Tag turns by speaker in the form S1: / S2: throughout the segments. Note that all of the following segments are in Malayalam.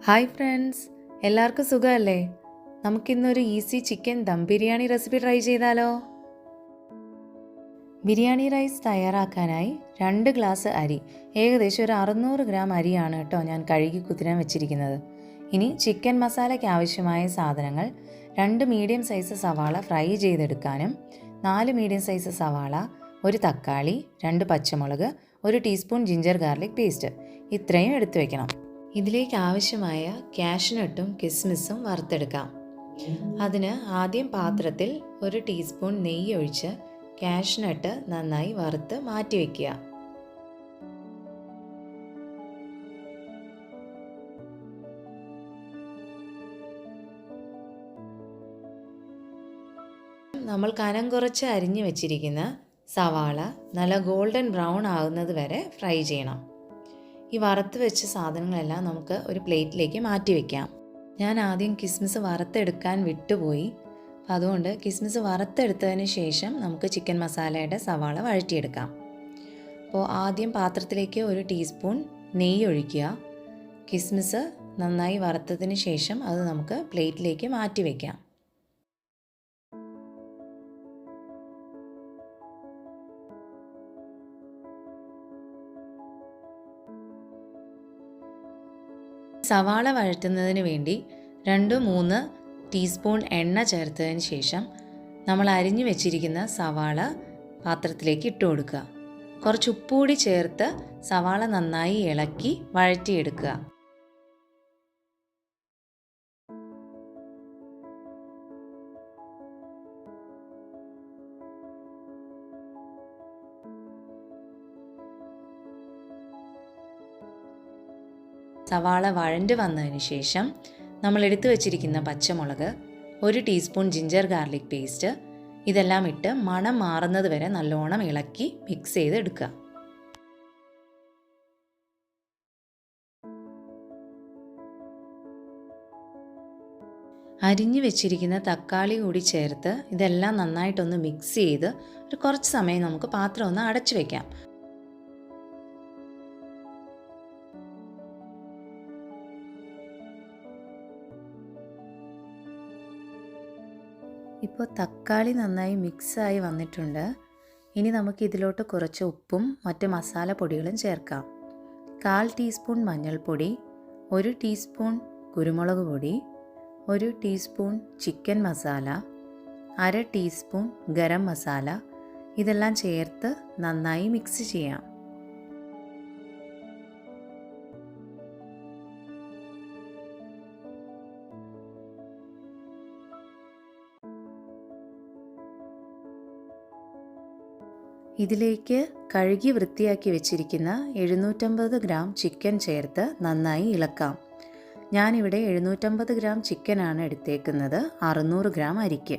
S1: ഹായ് ഫ്രണ്ട്സ്, എല്ലാവർക്കും സുഖമല്ലേ? നമുക്കിന്നൊരു easy chicken dum biryani recipe try ചെയ്താലോ? ബിരിയാണി റൈസ് തയ്യാറാക്കാനായി 2 ഗ്ലാസ് അരി, ഏകദേശം ഒരു 600 ഗ്രാം അരിയാണ് കേട്ടോ ഞാൻ കഴുകി കുതിരാൻ വെച്ചിരിക്കുന്നത്. ഇനി ചിക്കൻ മസാലയ്ക്ക് ആവശ്യമായ സാധനങ്ങൾ: 2 മീഡിയം സൈസ് സവാള ഫ്രൈ ചെയ്തെടുക്കാനും, 4 മീഡിയം സൈസ് സവാള, 1 തക്കാളി, 2 പച്ചമുളക്, 1 ടീസ്പൂൺ ജിഞ്ചർ ഗാർലിക് പേസ്റ്റ്, ഇത്രയും എടുത്തു വയ്ക്കണം. ഇതിലേക്ക് ആവശ്യമായ കാഷ്നട്ടും കിസ്മിസും വറുത്തെടുക്കാം. അതിന് ആദ്യം പാത്രത്തിൽ 1 ടീസ്പൂൺ നെയ്യ് ഒഴിച്ച് കാഷ്നട്ട് നന്നായി വറുത്ത് മാറ്റി വയ്ക്കുക. നമ്മൾ കനം കുറച്ച് അരിഞ്ഞു വെച്ചിരിക്കുന്ന സവാള നല്ല ഗോൾഡൻ ബ്രൗൺ ആകുന്നത് വരെ ഫ്രൈ ചെയ്യണം. ഈ വറുത്ത് വെച്ച സാധനങ്ങളെല്ലാം നമുക്ക് ഒരു പ്ലേറ്റിലേക്ക് മാറ്റി വയ്ക്കാം. ഞാൻ ആദ്യം കിസ്മിസ് വറുത്തെടുക്കാൻ വിട്ടുപോയി. അതുകൊണ്ട് കിസ്മിസ് വറുത്തെടുത്തതിന് ശേഷം നമുക്ക് ചിക്കൻ മസാലയുടെ സവാള വഴറ്റിയെടുക്കാം. അപ്പോൾ ആദ്യം പാത്രത്തിലേക്ക് 1 ടീസ്പൂൺ നെയ്യ് ഒഴിക്കുക. കിസ്മിസ് നന്നായി വറുത്തതിന് ശേഷം അത് നമുക്ക് പ്ലേറ്റിലേക്ക് മാറ്റി വയ്ക്കാം. സവാള വഴറ്റുന്നതിന് വേണ്ടി 2-3 ടീസ്പൂൺ എണ്ണ ചേർത്തതിന് ശേഷം നമ്മൾ അരിഞ്ഞു വെച്ചിരിക്കുന്ന സവാള പാത്രത്തിലേക്ക് ഇട്ട് കൊടുക്കുക. കുറച്ച് ഉപ്പുകൂടി ചേർത്ത് സവാള നന്നായി ഇളക്കി വഴറ്റിയെടുക്കുക. സവാള വഴണ്ട് വന്നതിന് ശേഷം നമ്മൾ എടുത്തു വച്ചിരിക്കുന്ന പച്ചമുളക്, 1 ടീസ്പൂൺ ജിഞ്ചർ ഗാർലിക് പേസ്റ്റ്, ഇതെല്ലാം ഇട്ട് മണം മാറുന്നത് വരെ നല്ലോണം ഇളക്കി മിക്സ് ചെയ്തെടുക്കുക. അരിഞ്ഞു വെച്ചിരിക്കുന്ന തക്കാളി കൂടി ചേർത്ത് ഇതെല്ലാം നന്നായിട്ടൊന്ന് മിക്സ് ചെയ്ത് ഒരു കുറച്ച് സമയം നമുക്ക് പാത്രം ഒന്ന് അടച്ചു വയ്ക്കാം. ഇപ്പോൾ തക്കാളി നന്നായി മിക്സായി വന്നിട്ടുണ്ട്. ഇനി നമുക്ക് ഇതിലോട്ട് കുറച്ച് ഉപ്പും മറ്റ് മസാലപ്പൊടികളും ചേർക്കാം. 1/4 ടീസ്പൂൺ മഞ്ഞൾപ്പൊടി, 1 ടീസ്പൂൺ കുരുമുളക് പൊടി, 1 teaspoon chicken masala, 1/2 teaspoon garam masala, ഇതെല്ലാം ചേർത്ത് നന്നായി മിക്സ് ചെയ്യാം. ഇതിലേക്ക് കഴുകി വൃത്തിയാക്കി വെച്ചിരിക്കുന്ന 750 ഗ്രാം ചിക്കൻ ചേർത്ത് നന്നായി ഇളക്കാം. ഞാനിവിടെ 750 ഗ്രാം ചിക്കനാണ് എടുത്തേക്കുന്നത് 600 ഗ്രാം അരിക്ക്.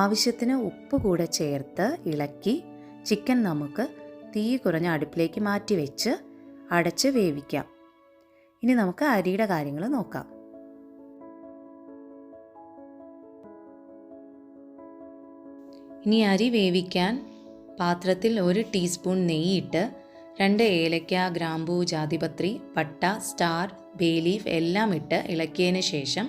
S1: ആവശ്യത്തിന് ഉപ്പ് കൂടെ ചേർത്ത് ഇളക്കി ചിക്കൻ നമുക്ക് തീ കുറഞ്ഞ അടുപ്പിലേക്ക് മാറ്റി വെച്ച് അടച്ച് വേവിക്കാം. ഇനി നമുക്ക് അരിയുടെ കാര്യങ്ങൾ നോക്കാം. ഇനി അരി വേവിക്കാൻ പാത്രത്തിൽ 1 ടീസ്പൂൺ നെയ്യിട്ട് 2 ഏലക്ക, ഗ്രാമ്പൂ, ജാതിപത്രി, പട്ട, സ്റ്റാർ, ബേ ലീഫ് എല്ലാം ഇട്ട് ഇളക്കിയതിന് ശേഷം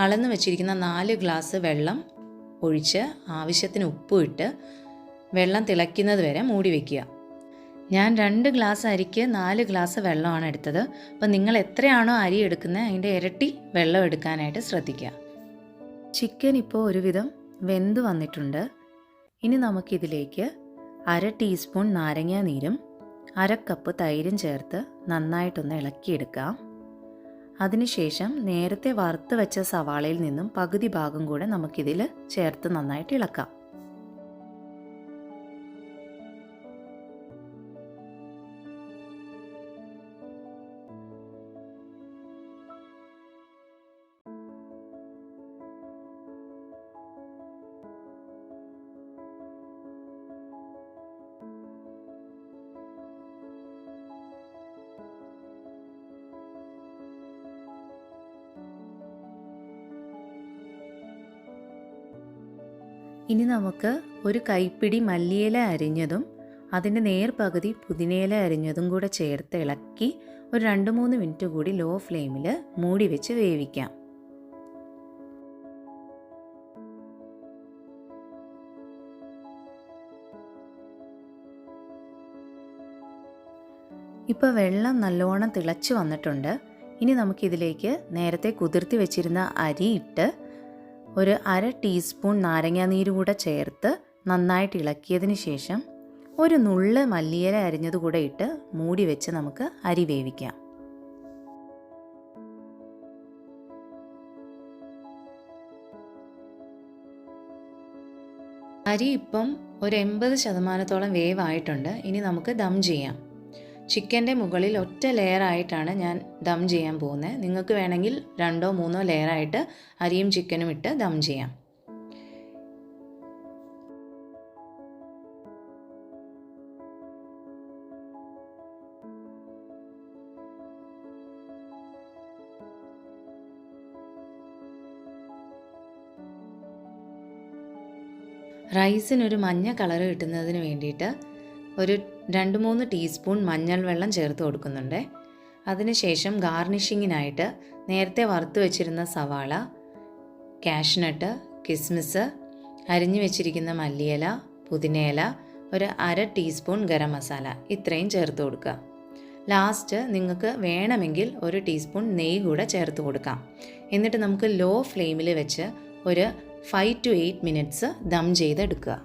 S1: അളന്ന് വെച്ചിരിക്കുന്ന 4 ഗ്ലാസ് വെള്ളം ഒഴിച്ച് ആവശ്യത്തിന് ഉപ്പും ഇട്ട് വെള്ളം തിളയ്ക്കുന്നത് വരെ മൂടി വയ്ക്കുക. ഞാൻ 2 ഗ്ലാസ് അരിക്ക് 4 ഗ്ലാസ് വെള്ളമാണ് എടുത്തത്. അപ്പോൾ നിങ്ങൾ എത്രയാണോ അരി എടുക്കുന്നത് അതിൻ്റെ ഇരട്ടി വെള്ളം എടുക്കാനായിട്ട് ശ്രദ്ധിക്കുക. ചിക്കൻ ഇപ്പോൾ ഒരുവിധം വെന്ത് വന്നിട്ടുണ്ട്. ഇനി നമുക്കിതിലേക്ക് 1/2 ടീസ്പൂൺ നാരങ്ങാ നീരും 1/2 കപ്പ് തൈരും ചേർത്ത് നന്നായിട്ടൊന്ന് ഇളക്കിയെടുക്കാം. അതിനുശേഷം നേരത്തെ വറുത്ത് വെച്ച സവാളയിൽ നിന്നും പകുതി ഭാഗം കൂടെ നമുക്കിതിൽ ചേർത്ത് നന്നായിട്ട് ഇളക്കാം. ഇനി നമുക്ക് ഒരു കൈപ്പിടി മല്ലിയില അരിഞ്ഞതും അതിൻ്റെ നേർപകുതി പുതിനയില അരിഞ്ഞതും കൂടെ ചേർത്ത് ഇളക്കി ഒരു 2-3 മിനിറ്റ് കൂടി ലോ ഫ്ലെയിമിൽ മൂടി വെച്ച് വേവിക്കാം. ഇപ്പോൾ വെള്ളം നല്ലോണം തിളച്ച് വന്നിട്ടുണ്ട്. ഇനി നമുക്കിതിലേക്ക് നേരത്തെ കുതിർത്തി വെച്ചിരുന്ന അരി ഇട്ട് ഒരു 1/2 ടീസ്പൂൺ നാരങ്ങാനീര് കൂടെ ചേർത്ത് നന്നായിട്ട് ഇളക്കിയതിന് ശേഷം ഒരു നുള്ള് മല്ലിയില അരിഞ്ഞത് കൂടെ ഇട്ട് മൂടി വെച്ച് നമുക്ക് അരി വേവിക്കാം. അരി ഇപ്പം ഒരു 80% വേവായിട്ടുണ്ട്. ഇനി നമുക്ക് ദം ചെയ്യാം. ചിക്കൻ്റെ മുകളിൽ ഒറ്റ ലെയറായിട്ടാണ് ഞാൻ ദം ചെയ്യാൻ പോകുന്നത്. നിങ്ങൾക്ക് വേണമെങ്കിൽ 2-3 ലെയറായിട്ട് അരിയും ചിക്കനും ഇട്ട് ദം ചെയ്യാം. റൈസിനൊരു മഞ്ഞ കളർ കിട്ടുന്നതിന് വേണ്ടിയിട്ട് ഒരു 2-3 ടീസ്പൂൺ മഞ്ഞൾ വെള്ളം ചേർത്ത് കൊടുക്കുന്നുണ്ട്. അതിനുശേഷം ഗാർണിഷിങ്ങിനായിട്ട് നേരത്തെ വറുത്ത് വെച്ചിരുന്ന സവാള, കാഷ്നട്ട്, കിസ്മിസ്, അരിഞ്ഞു വെച്ചിരിക്കുന്ന മല്ലിയില, പുതിനയില, ഒരു 1/2 ടീസ്പൂൺ ഗരം മസാല ഇത്രയും ചേർത്ത് കൊടുക്കുക. ലാസ്റ്റ് നിങ്ങൾക്ക് വേണമെങ്കിൽ 1 ടീസ്പൂൺ നെയ്യ് കൂടെ ചേർത്ത് കൊടുക്കാം. എന്നിട്ട് നമുക്ക് ലോ ഫ്ലെയിമിൽ വെച്ച് ഒരു 5 to 8 മിനിറ്റ്സ് ദം ചെയ്തെടുക്കുക.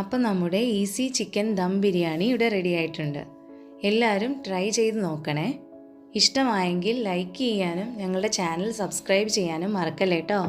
S1: അപ്പം നമ്മുടെ ഈസി ചിക്കൻ ദം ബിരിയാണി ഇവിടെ റെഡി ആയിട്ടുണ്ട്. എല്ലാവരും ട്രൈ ചെയ്ത് നോക്കണേ. ഇഷ്ടമായെങ്കിൽ ലൈക്ക് ചെയ്യാനും ഞങ്ങളുടെ ചാനൽ സബ്സ്ക്രൈബ് ചെയ്യാനും മറക്കല്ലേ കേട്ടോ.